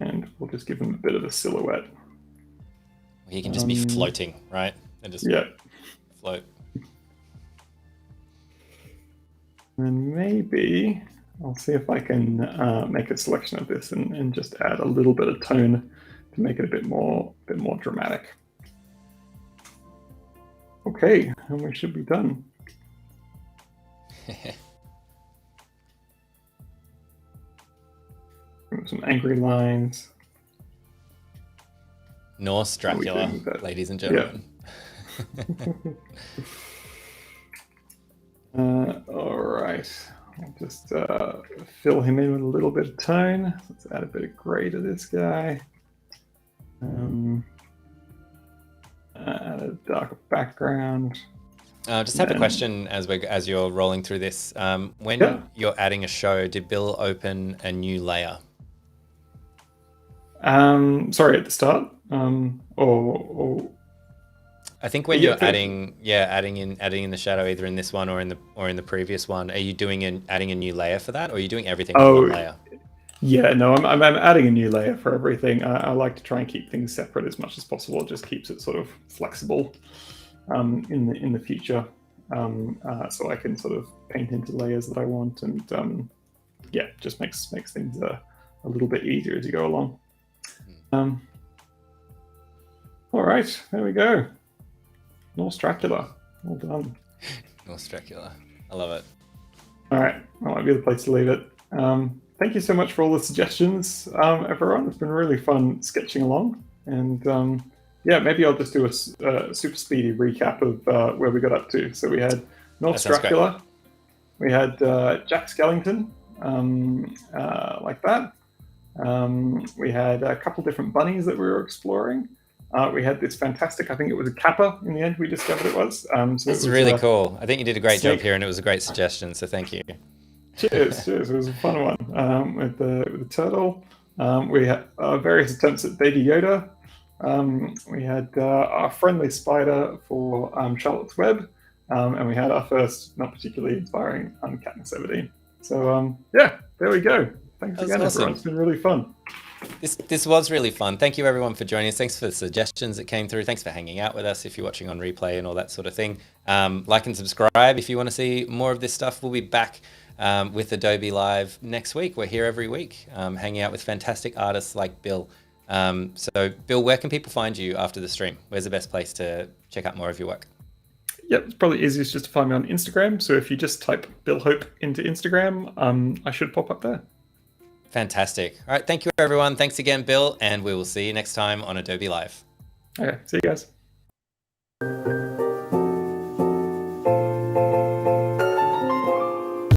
[SPEAKER 2] And we'll just him a bit of a silhouette.
[SPEAKER 1] He can just be floating, right? And just float.
[SPEAKER 2] And maybe I'll see if I can make a selection of this and just add a little bit of tone to make it a bit more dramatic. Okay, and we should be done. Some angry lines.
[SPEAKER 1] Norse Dracula, ladies and gentlemen.
[SPEAKER 2] Yeah. All right. I'll just fill him in with a little bit of tone. Let's add a bit of grey to this guy. Add a darker background.
[SPEAKER 1] Just have a question as you're rolling through this. When you're adding a show, did Bill open a new layer?
[SPEAKER 2] Sorry, at the start. Or
[SPEAKER 1] I think when you're adding in the shadow, either in this one or in the previous one, are you adding a new layer for that, or are you doing everything in one layer?
[SPEAKER 2] Yeah, no, I'm adding a new layer for everything. I like to try and keep things separate as much as possible. It just keeps it sort of flexible in the future, so I can sort of paint into layers that I want, and just makes things a little bit easier as you go along. All right, there we go. Norse Dracula. Well done.
[SPEAKER 1] Norse Dracula. I love it.
[SPEAKER 2] All right, that might be the place to leave it. Thank you so much for all the suggestions, everyone. It's been really fun sketching along. And maybe I'll just do a super speedy recap of where we got up to. So we had Norse Dracula. Great. We had Jack Skellington, like that. We had a couple different bunnies that we were exploring. We had this fantastic, I think it was a kappa in the end, we discovered it was.
[SPEAKER 1] It's really cool. I think you did a great job here, and it was a great suggestion, so thank you.
[SPEAKER 2] Cheers. It was a fun one. With the turtle. We had various attempts at Baby Yoda. We had our friendly spider for Charlotte's Web. And we had our first not particularly inspiring Katniss Everdeen. So, there we go. Thanks again, everyone. It's been really fun.
[SPEAKER 1] This was really fun. Thank you, everyone, for joining us. Thanks for the suggestions that came through. Thanks for hanging out with us if you're watching on replay and all that sort of thing. Like and subscribe if you want to see more of this stuff. We'll be back with Adobe Live next week. We're here every week, hanging out with fantastic artists like Bill. So, Bill, where can people find you after the stream? Where's the best place to check out more of your work?
[SPEAKER 2] Yep, it's probably easiest just to find me on Instagram. So if you just type Bill Hope into Instagram, I should pop up there.
[SPEAKER 1] Fantastic. All right. Thank you, everyone. Thanks again, Bill. And we will see you next time on Adobe Live.
[SPEAKER 2] Okay. See you guys.